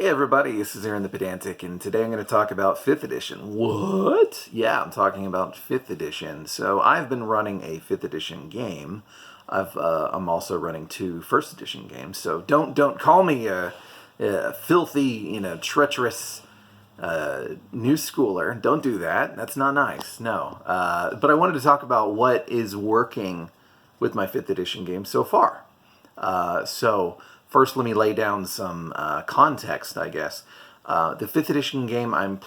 Hey everybody, this is Aaron the Pedantic, and today I'm going to talk about 5th edition. What? Yeah, I'm talking about 5th edition. So I've been running a 5th edition game. I'm also running 2 1st edition games. So don't call me a filthy, treacherous new schooler. Don't do that. That's not nice. No. But I wanted to talk about what is working with my 5th edition game so far. So first, let me lay down some context, I guess. The 5th edition game I'm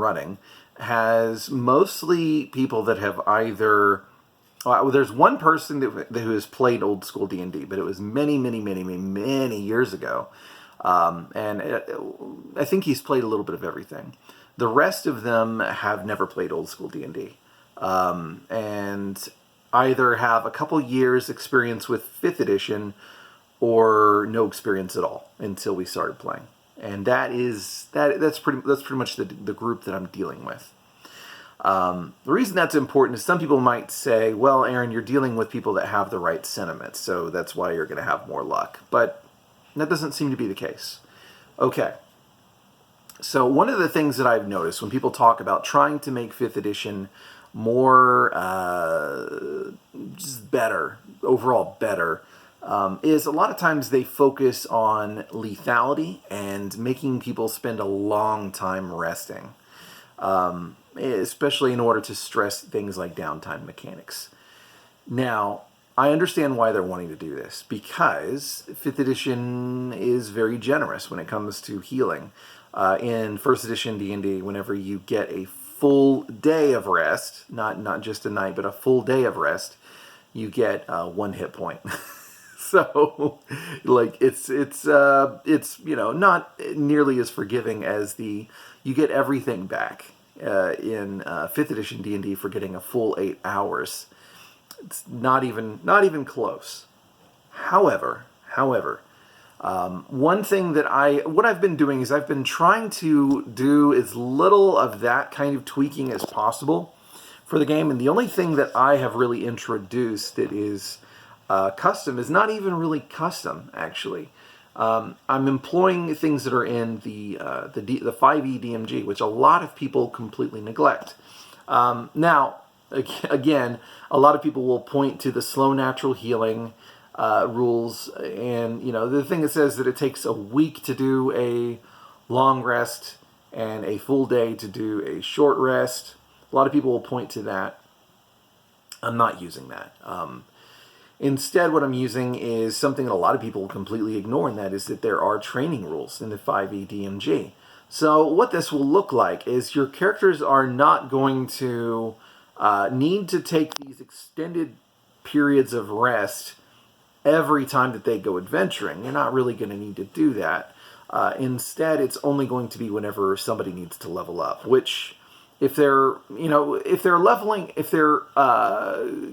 running has mostly people that have either... Well, there's one person who has played old school D&D, but it was many years ago. I think he's played a little bit of everything. The rest of them have never played old school D&D. And either have a couple years experience with 5th edition or no experience at all until we started playing. And that's pretty much the group that I'm dealing with. The reason that's important is some people might say, well, Aaron, you're dealing with people that have the right sentiments, so that's why you're going to have more luck. But that doesn't seem to be the case. Okay. So one of the things that I've noticed when people talk about trying to make 5th edition more just better, overall better, is a lot of times they focus on lethality and making people spend a long time resting, especially in order to stress things like downtime mechanics. Now, I understand why they're wanting to do this, because 5th edition is very generous when it comes to healing. In 1st edition D&D, whenever you get a full day of rest, not just a night, but a full day of rest, you get 1 hit point. So, like, it's not nearly as forgiving as you get everything back in 5th edition D&D for getting a full 8 hours. It's not even close. However, one thing what I've been doing is I've been trying to do as little of that kind of tweaking as possible for the game, and the only thing that I have really introduced that is custom is not even really custom, actually. I'm employing things that are in the 5e DMG, which a lot of people completely neglect. Now, again, a lot of people will point to the slow natural healing rules, and the thing that says that it takes a week to do a long rest and a full day to do a short rest. A lot of people will point to that. I'm not using that. Instead, what I'm using is something that a lot of people completely ignore, and that is that there are training rules in the 5e DMG. So what this will look like is your characters are not going to need to take these extended periods of rest every time that they go adventuring. You're not really going to need to do that. Instead, it's only going to be whenever somebody needs to level up, which if they're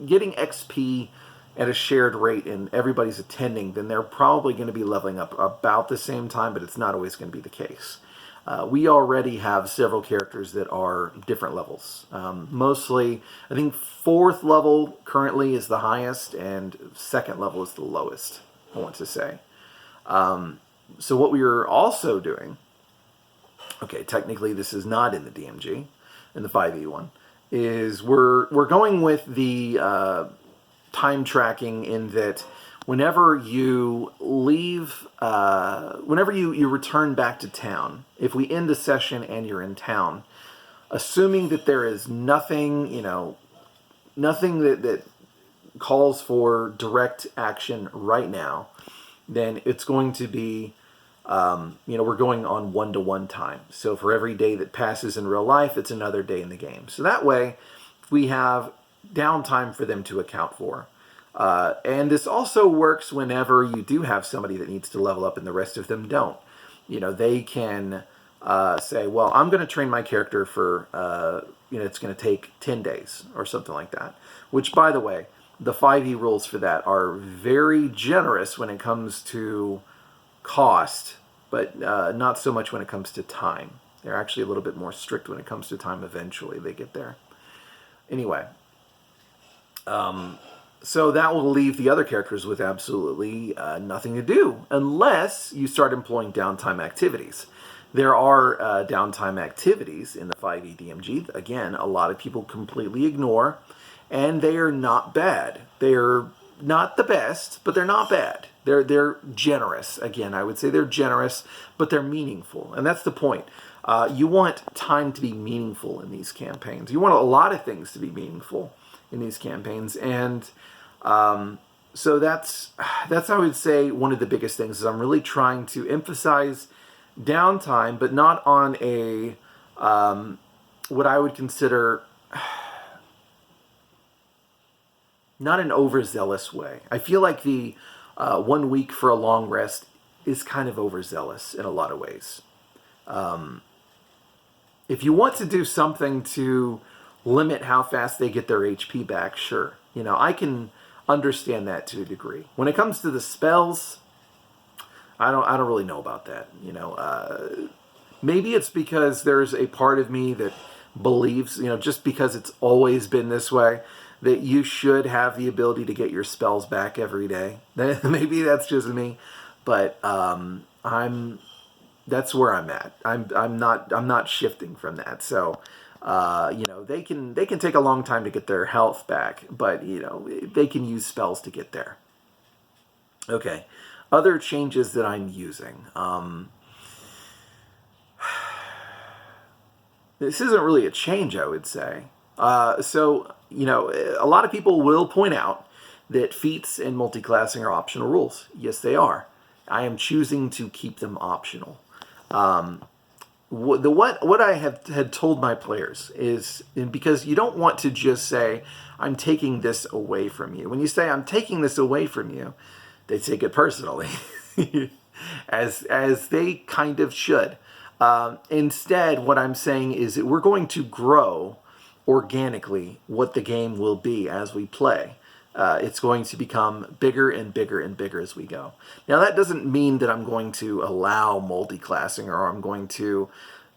getting XP at a shared rate and everybody's attending, then they're probably going to be leveling up about the same time, but it's not always going to be the case. We already have several characters that are different levels. Mostly, I think 4th level currently is the highest, and 2nd level is the lowest, I want to say. So what we are also doing, okay, technically this is not in the DMG, in the 5e one, is we're going with the time tracking, in that whenever you leave, whenever you return back to town, if we end a session and you're in town, assuming that there is nothing that calls for direct action right now, then it's going to be, we're going on 1-to-1 time. So for every day that passes in real life, it's another day in the game. So that way, we have downtime for them to account for. And this also works whenever you do have somebody that needs to level up and the rest of them don't. They can say, well, I'm going to train my character for, it's going to take 10 days or something like that. Which, by the way, the 5e rules for that are very generous when it comes to cost, but not so much when it comes to time. They're actually a little bit more strict when it comes to time. Eventually they get there. Anyway, So that will leave the other characters with absolutely nothing to do unless you start employing downtime activities. There are downtime activities in the 5e DMG. Again, a lot of people completely ignore, and they are not bad. They're not the best, but they're not bad. They're generous. Again, I would say they're generous, but they're meaningful, and that's the point. You want time to be meaningful in these campaigns. You want a lot of things to be meaningful in these campaigns, and so that's I would say one of the biggest things is I'm really trying to emphasize downtime, but not on a what I would consider not an overzealous way. I feel like the 1 week for a long rest is kind of overzealous in a lot of ways. If you want to do something to limit how fast they get their HP back, sure. I can understand that to a degree. When it comes to the spells, I don't really know about that. Maybe it's because there's a part of me that believes, just because it's always been this way, that you should have the ability to get your spells back every day. Maybe that's just me, but that's where I'm at. I'm not shifting from that. So, they can take a long time to get their health back, but they can use spells to get there. Okay, other changes that I'm using. This isn't really a change, I would say. So, a lot of people will point out that feats and multiclassing are optional rules. Yes, they are. I am choosing to keep them optional. What I had told my players is, because you don't want to just say, I'm taking this away from you. When you say, I'm taking this away from you, they take it personally, as they kind of should. Instead, what I'm saying is that we're going to grow organically what the game will be as we play. It's going to become bigger and bigger and bigger as we go. Now, that doesn't mean that I'm going to allow multi-classing or I'm going to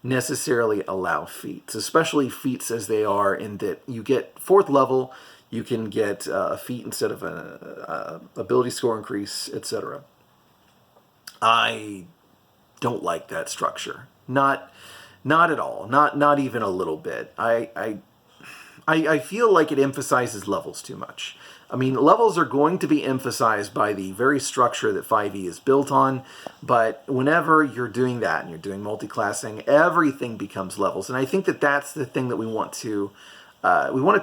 necessarily allow feats, especially feats as they are, in that you get 4th level, you can get a feat instead of an ability score increase, etc. I don't like that structure. Not at all. Not even a little bit. I feel like it emphasizes levels too much. I mean, levels are going to be emphasized by the very structure that 5e is built on, but whenever you're doing that and you're doing multi-classing, everything becomes levels. And I think that that's the thing that we want to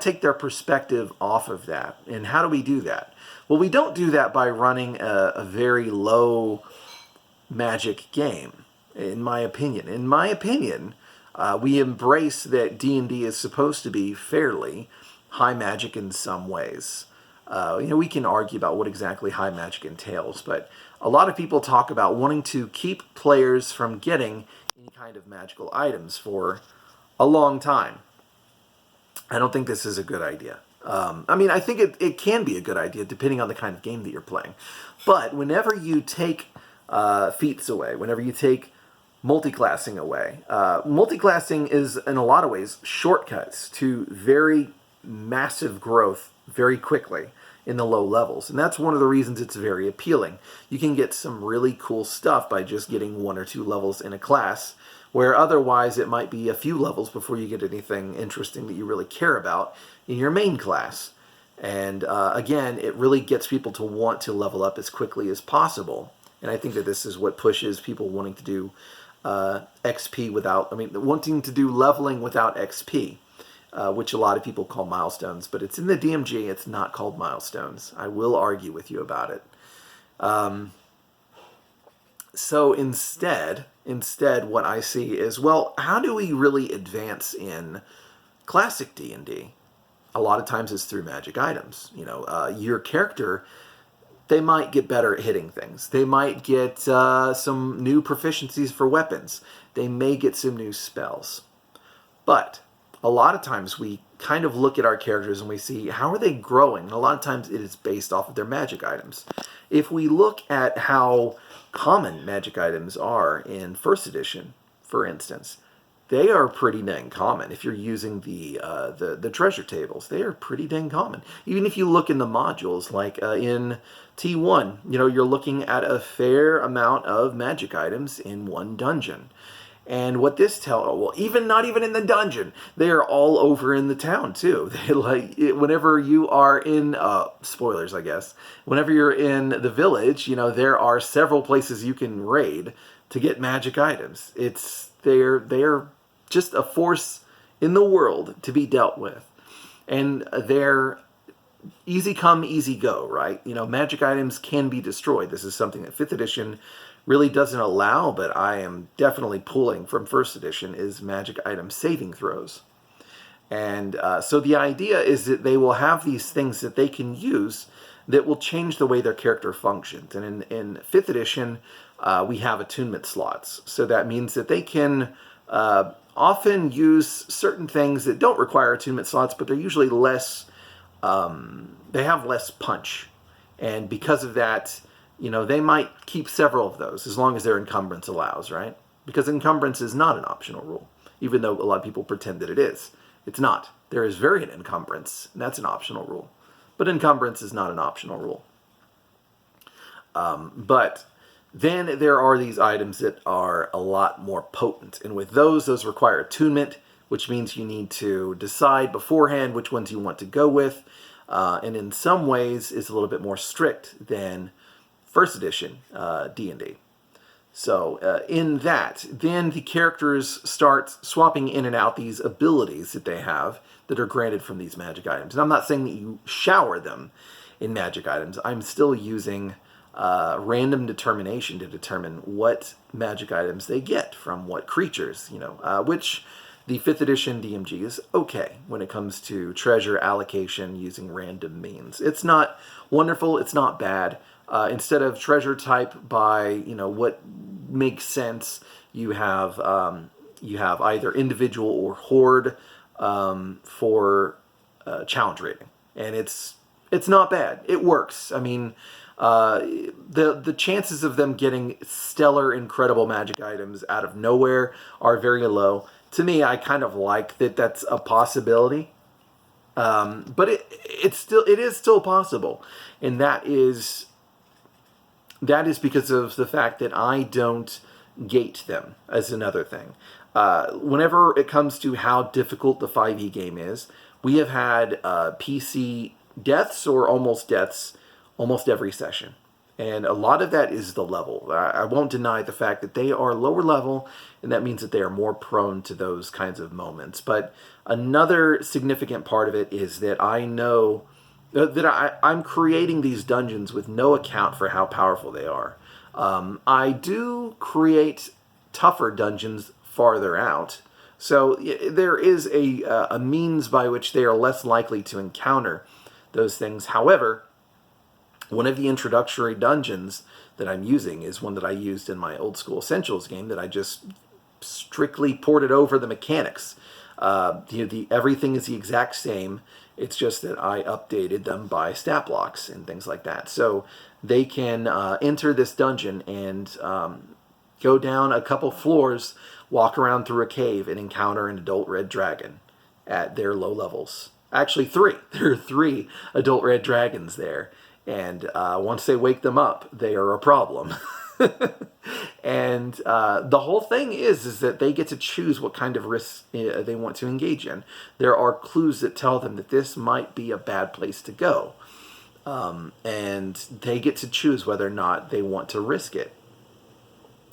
take their perspective off of that. And how do we do that? Well, we don't do that by running a very low magic game, in my opinion. In my opinion, we embrace that D&D is supposed to be fairly high magic in some ways. We can argue about what exactly high magic entails, but a lot of people talk about wanting to keep players from getting any kind of magical items for a long time. I don't think this is a good idea. I think it can be a good idea depending on the kind of game that you're playing. But whenever you take feats away, whenever you take multi-classing away, multi-classing is, in a lot of ways, shortcuts to very massive growth very quickly in the low levels. And that's one of the reasons it's very appealing. You can get some really cool stuff by just getting 1 or 2 levels in a class, where otherwise it might be a few levels before you get anything interesting that you really care about in your main class. And again, it really gets people to want to level up as quickly as possible. And I think that this is what pushes people wanting to do XP wanting to do leveling without XP. Which a lot of people call milestones, but it's in the DMG, it's not called milestones. I will argue with you about it. So instead, what I see is, well, how do we really advance in classic D&D? A lot of times it's through magic items. Your character, they might get better at hitting things. They might get some new proficiencies for weapons. They may get some new spells. But a lot of times we kind of look at our characters and we see, how are they growing? And a lot of times it is based off of their magic items. If we look at how common magic items are in 1st edition, for instance, they are pretty dang common. If you're using the treasure tables, they are pretty dang common. Even if you look in the modules, like in T1, you're looking at a fair amount of magic items in one dungeon. And what this well, even not even in the dungeon, they are all over in the town too. Whenever you are in spoilers, I guess. Whenever you're in the village, there are several places you can raid to get magic items. They're just a force in the world to be dealt with, and they're easy come, easy go, right? Magic items can be destroyed. This is something that 5th edition really doesn't allow, but I am definitely pulling from 1st edition, is magic item saving throws. And so the idea is that they will have these things that they can use that will change the way their character functions. And in 5th edition, we have attunement slots. So that means that they can often use certain things that don't require attunement slots, but they're usually less, they have less punch. And because of that, they might keep several of those as long as their encumbrance allows, right? Because encumbrance is not an optional rule, even though a lot of people pretend that it is. It's not. There is variant encumbrance, and that's an optional rule. But encumbrance is not an optional rule. But then there are these items that are a lot more potent. And with those require attunement, which means you need to decide beforehand which ones you want to go with. And in some ways is a little bit more strict than 1st edition D&D. So in that, then the characters start swapping in and out these abilities that they have that are granted from these magic items. And I'm not saying that you shower them in magic items. I'm still using random determination to determine what magic items they get from what creatures, which the 5th edition DMG is okay when it comes to treasure allocation using random means. It's not wonderful, it's not bad. Instead of treasure type by, what makes sense, you have either individual or horde for challenge rating. And it's not bad. It works. I mean, the chances of them getting stellar, incredible magic items out of nowhere are very low. To me, I kind of like that that's a possibility. But it is still possible. And that is because of the fact that I don't gate them, as another thing. Whenever it comes to how difficult the 5e game is, we have had PC deaths or almost deaths almost every session. And a lot of that is the level. I won't deny the fact that they are lower level, and that means that they are more prone to those kinds of moments. But another significant part of it is that I know that I'm creating these dungeons with no account for how powerful they are. I do create tougher dungeons farther out, so there is a means by which they are less likely to encounter those things. However, one of the introductory dungeons that I'm using is one that I used in my Old School Essentials game that I just strictly ported over the mechanics. Everything is the exact same. It's just that I updated them by stat blocks and things like that. So they can enter this dungeon and go down a couple floors, walk around through a cave, and encounter an adult red dragon at their low levels. Actually, 3. There are 3 adult red dragons there. And once they wake them up, they are a problem. And the whole thing is that they get to choose what kind of risks they want to engage in. There are clues that tell them that this might be a bad place to go. And they get to choose whether or not they want to risk it.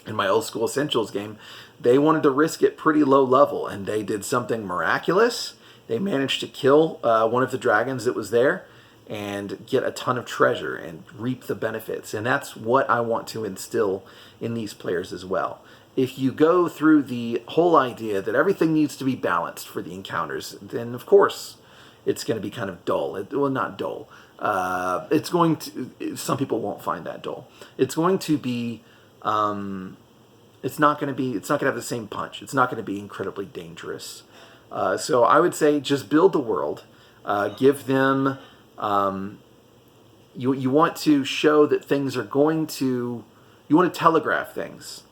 In my Old School Essentials game, they wanted to risk it pretty low level, and they did something miraculous. They managed to kill one of the dragons that was there and get a ton of treasure and reap the benefits. And that's what I want to instill in these players as well. If you go through the whole idea that everything needs to be balanced for the encounters, then of course it's going to be kind of dull. Well, not dull. It's going to, some people won't find that dull. It's going to be, it's not going to have the same punch. It's not going to be incredibly dangerous. So I would say just build the world, give them, you want to show that things are going to, you want to telegraph things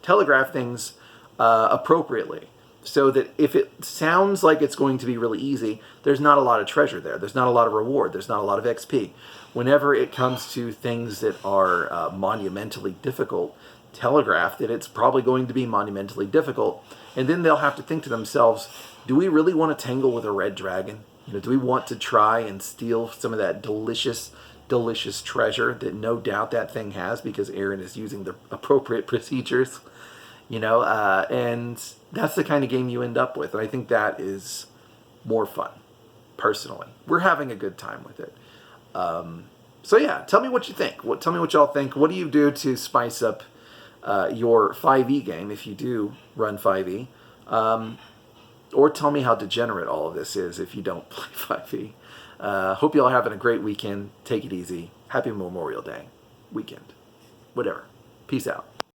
appropriately. so that if it sounds like it's going to be really easy, there's not a lot of treasure there. There's not a lot of reward. There's not a lot of XP. Whenever it comes to things that are monumentally difficult, telegraph that it's probably going to be monumentally difficult. And then they'll have to think to themselves, do we really want to tangle with a red dragon? Do we want to try and steal some of that delicious, delicious treasure that no doubt that thing has because Aaron is using the appropriate procedures? And that's the kind of game you end up with. And I think that is more fun, personally. We're having a good time with it. So yeah, tell me what you think. Tell me what y'all think. What do you do to spice up your 5e game if you do run 5e? Or tell me how degenerate all of this is if you don't play 5e. Hope y'all are having a great weekend. Take it easy. Happy Memorial Day weekend. Whatever. Peace out.